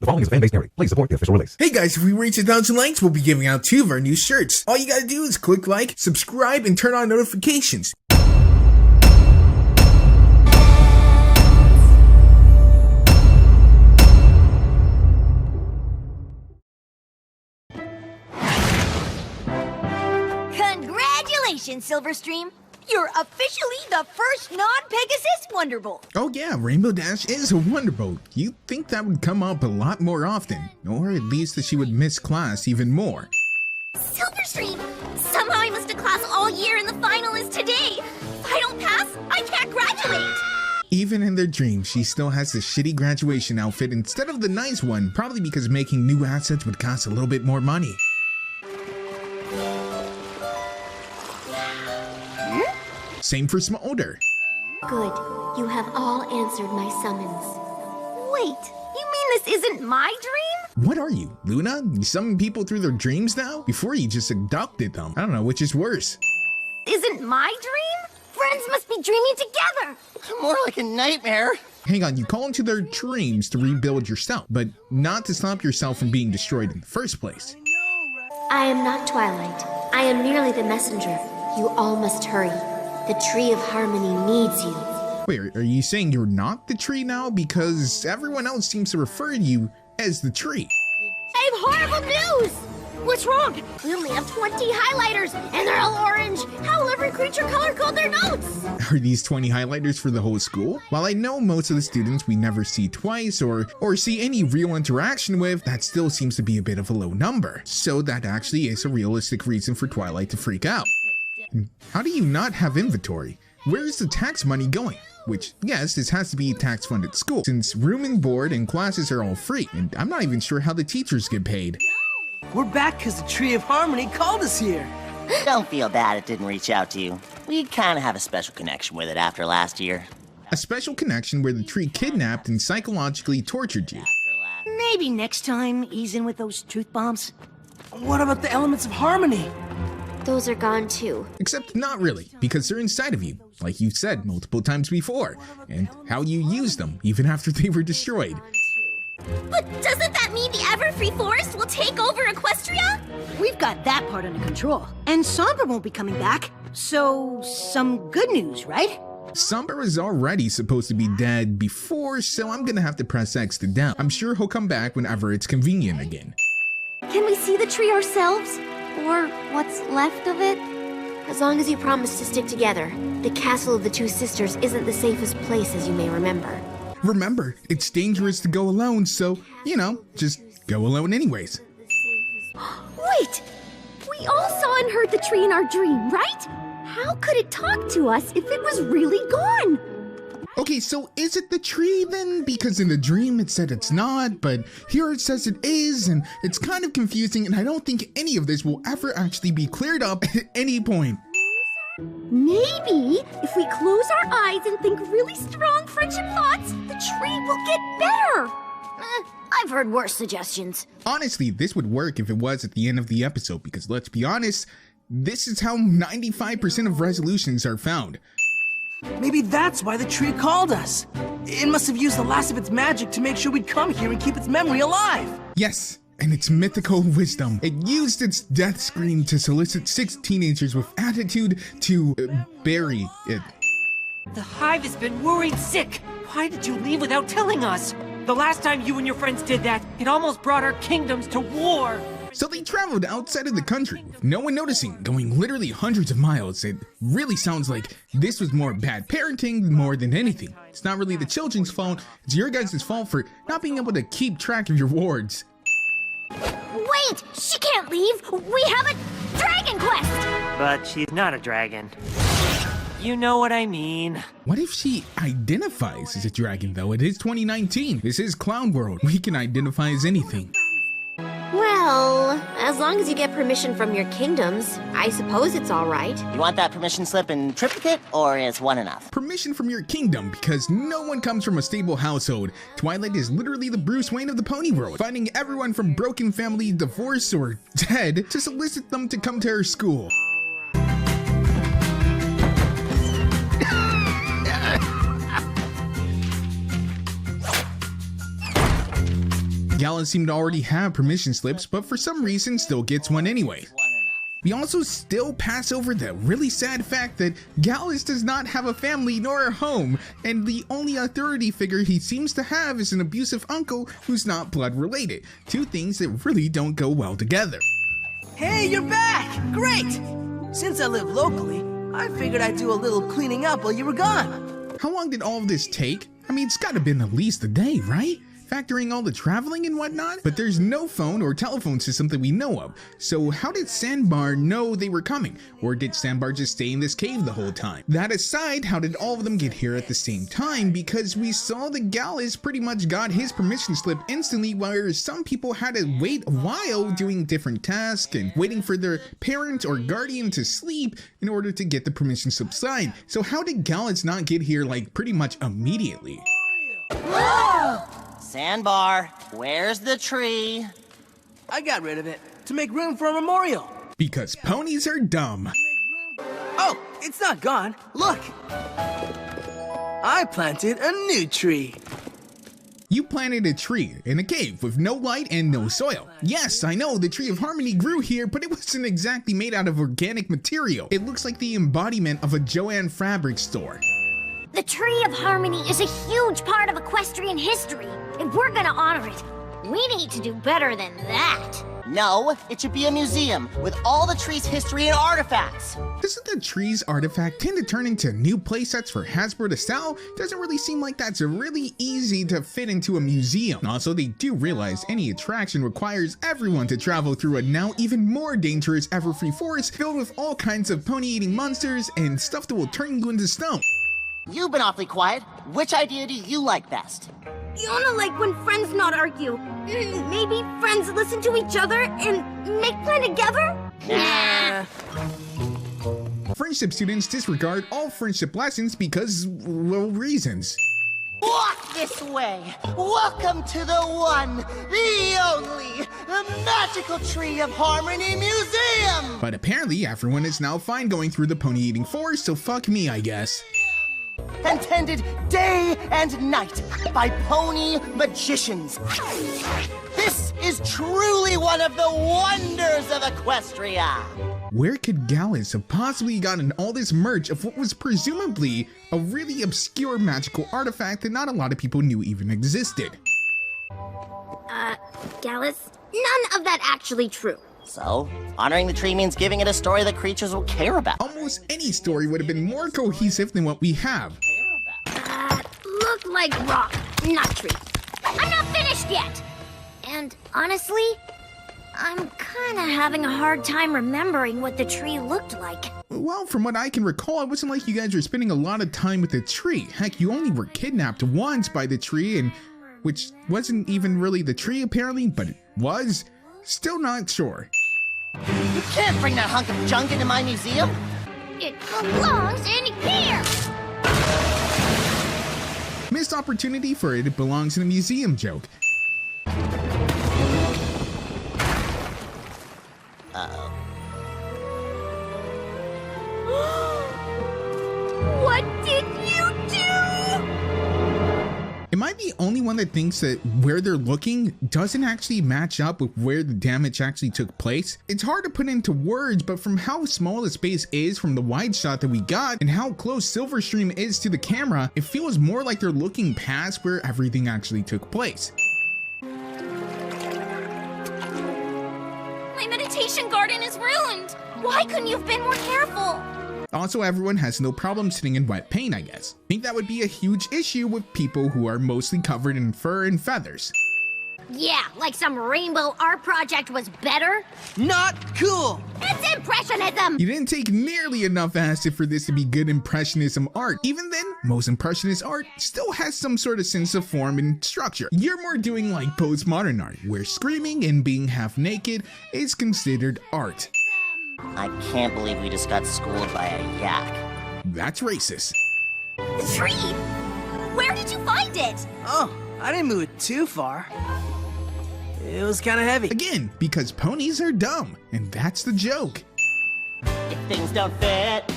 The following is a fan-based narrative. Please support the official release. Hey guys, if we reach 1,000 likes, we'll be giving out 2 of our new shirts. All you gotta do is click like, subscribe, and turn on notifications. Congratulations, Silverstream! You're officially the first non-Pegasus Wonderbolt! Oh yeah, Rainbow Dash is a Wonderbolt. You'd think that would come up a lot more often, or at least that she would miss class even more. Silverstream! Somehow I missed a class all year and the final is today! If I don't pass, I can't graduate! Even in their dreams, she still has the shitty graduation outfit instead of the nice one, probably because making new assets would cost a little bit more money. Same for Smolder. Good. You have all answered my summons. Wait, you mean this isn't my dream? What are you, Luna? You summon people through their dreams now? Before you just abducted them. I don't know which is worse. Isn't my dream? Friends must be dreaming together! More like a nightmare. Hang on, you call into their dreams to rebuild yourself, but not to stop yourself from being destroyed in the first place. I am not Twilight. I am merely the messenger. You all must hurry. The Tree of Harmony needs you. Wait, are you saying you're not the tree now? Because everyone else seems to refer to you as the tree. I have horrible news! What's wrong? We only have 20 highlighters, and they're all orange! How will every creature color code their notes? Are these 20 highlighters for the whole school? While I know most of the students we never see twice or see any real interaction with, that still seems to be a bit of a low number. So that actually is a realistic reason for Twilight to freak out. How do you not have inventory? Where is the tax money going? Which, yes, this has to be a tax-funded school, since room and board and classes are all free, and I'm not even sure how the teachers get paid. We're back because the Tree of Harmony called us here. Don't feel bad it didn't reach out to you. We kind of have a special connection with it after last year. A special connection where the tree kidnapped and psychologically tortured you. Maybe next time, ease in with those truth bombs. What about the elements of harmony? Those are gone too. Except not really, because they're inside of you, like you said multiple times before, and how you use them, even after they were destroyed. But doesn't that mean the Everfree Forest will take over Equestria? We've got that part under control. And Sombra won't be coming back. So, some good news, right? Sombra is already supposed to be dead before, so I'm gonna have to press X to down. I'm sure he'll come back whenever it's convenient again. Can we see the tree ourselves? Or what's left of it? As long as you promise to stick together. The castle of the two sisters isn't the safest place, as you may remember. Remember, it's dangerous to go alone, so, you know, just go alone anyways. Wait! We all saw and heard the tree in our dream, right? How could it talk to us if it was really gone? Okay, so is it the tree then? Because in the dream it said it's not, but here it says it is, and it's kind of confusing, and I don't think any of this will ever actually be cleared up at any point. Maybe if we close our eyes and think really strong friendship thoughts, the tree will get better. I've heard worse suggestions. Honestly, this would work if it was at the end of the episode, because let's be honest, this is how 95% of resolutions are found. Maybe that's why the tree called us. It must have used the last of its magic to make sure we'd come here and keep its memory alive. Yes, and its mythical wisdom. It used its death scream to solicit 6 teenagers with attitude to bury it. The hive has been worried sick. Why did you leave without telling us? The last time you and your friends did that, it almost brought our kingdoms to war. So they traveled outside of the country with no one noticing, going literally hundreds of miles. It really sounds like this was more bad parenting more than anything. It's not really the children's fault, it's your guys' fault for not being able to keep track of your wards. Wait! She can't leave! We have a dragon quest! But she's not a dragon. You know what I mean. What if she identifies as a dragon though? It is 2019. This is Clown World. We can identify as anything. Well, as long as you get permission from your kingdoms, I suppose it's all right. You want that permission slip in triplicate, or is one enough? Permission from your kingdom, because no one comes from a stable household. Twilight is literally the Bruce Wayne of the pony world, finding everyone from broken family, divorce, or dead to solicit them to come to her school. Gallus seemed to already have permission slips, but for some reason still gets one anyway. We also still pass over the really sad fact that Gallus does not have a family nor a home, and the only authority figure he seems to have is an abusive uncle who's not blood related. Two things that really don't go well together. Hey, you're back! Great! Since I live locally, I figured I'd do a little cleaning up while you were gone. How long did all of this take? I mean, it's gotta been at least a day, right? Factoring all the traveling and whatnot? But there's no phone or telephone system that we know of. So how did Sandbar know they were coming? Or did Sandbar just stay in this cave the whole time? That aside, how did all of them get here at the same time? Because we saw that Gallus pretty much got his permission slip instantly, whereas some people had to wait a while doing different tasks and waiting for their parent or guardian to sleep in order to get the permission slip signed. So how did Gallus not get here like pretty much immediately? Sandbar, where's the tree? I got rid of it to make room for a memorial. Because ponies are dumb. Oh, it's not gone. Look! I planted a new tree. You planted a tree in a cave with no light and no soil. Yes, I know the Tree of Harmony grew here, but it wasn't exactly made out of organic material. It looks like the embodiment of a Joann fabric store. The Tree of Harmony is a huge part of equestrian history. If we're gonna honor it, we need to do better than that. No, it should be a museum with all the tree's history and artifacts. Doesn't the tree's artifact tend to turn into new playsets for Hasbro to sell? Doesn't really seem like that's really easy to fit into a museum. Also, they do realize any attraction requires everyone to travel through a now even more dangerous Everfree forest filled with all kinds of pony-eating monsters and stuff that will turn you into stone. You've been awfully quiet. Which idea do you like best? Yona like when friends not argue. Maybe friends listen to each other and make plan together? Nah. Friendship students disregard all friendship lessons because, well, reasons. Walk this way. Welcome to the one, the only, the magical Tree of Harmony Museum. But apparently everyone is now fine going through the pony-eating forest, so fuck me, I guess. And tended day and night by pony magicians. This is truly one of the wonders of Equestria. Where could Gallus have possibly gotten all this merch of what was presumably a really obscure magical artifact that not a lot of people knew even existed? Gallus, none of that actually true. So, honoring the tree means giving it a story that creatures will care about. Almost any story would have been more cohesive than what we have. Look like rock, not tree. I'm not finished yet. And honestly, I'm kinda having a hard time remembering what the tree looked like. Well, from what I can recall, it wasn't like you guys were spending a lot of time with the tree. Heck, you only were kidnapped once by the tree, and which wasn't even really the tree apparently, but it was. Still not sure. You can't bring that hunk of junk into my museum. It belongs in here! Missed opportunity for it belongs in a museum joke. Uh-oh. What did you do? Am I the only one that thinks that where they're looking doesn't actually match up with where the damage actually took place? It's hard to put into words, but from how small the space is from the wide shot that we got and how close Silverstream is to the camera, it feels more like they're looking past where everything actually took place. My meditation garden is ruined. Why couldn't you have been more careful? Also, everyone has no problem sitting in wet paint, I guess. I think that would be a huge issue with people who are mostly covered in fur and feathers. Yeah, like some rainbow art project was better? Not cool! It's impressionism! You didn't take nearly enough acid for this to be good impressionism art. Even then, most impressionist art still has some sort of sense of form and structure. You're more doing like postmodern art, where screaming and being half naked is considered art. I can't believe we just got schooled by a yak. That's racist. The tree! Where did you find it? Oh, I didn't move it too far. It was kind of heavy. Again, because ponies are dumb, and that's the joke. If things don't fit,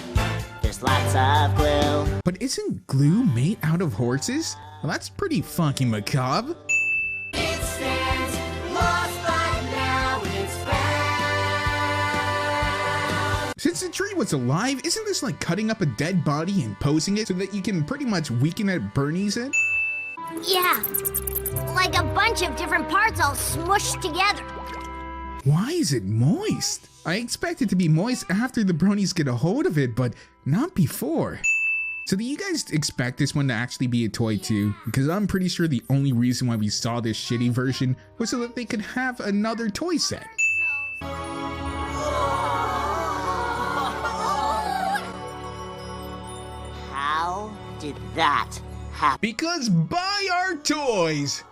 there's lots of glue. But isn't glue made out of horses? Well, that's pretty fucking macabre. It stands was alive, isn't this like cutting up a dead body and posing it so that you can pretty much weaken at Bernie's it? Yeah, like a bunch of different parts all smushed together. Why is it moist? I expect it to be moist after the bronies get a hold of it, but not before. So do you guys expect this one to actually be a toy too? Because I'm pretty sure the only reason why we saw this shitty version was so that they could have another toy set. How did that happen? Because buy our toys!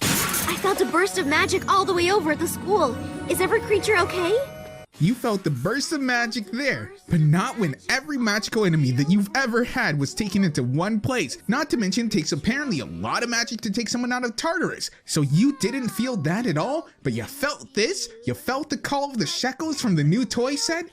I felt a burst of magic all the way over at the school. Is every creature okay? You felt the burst of magic there, but not when every magical enemy that you've ever had was taken into one place. Not to mention, it takes apparently a lot of magic to take someone out of Tartarus. So you didn't feel that at all, but you felt this? You felt the call of the shekels from the new toy set?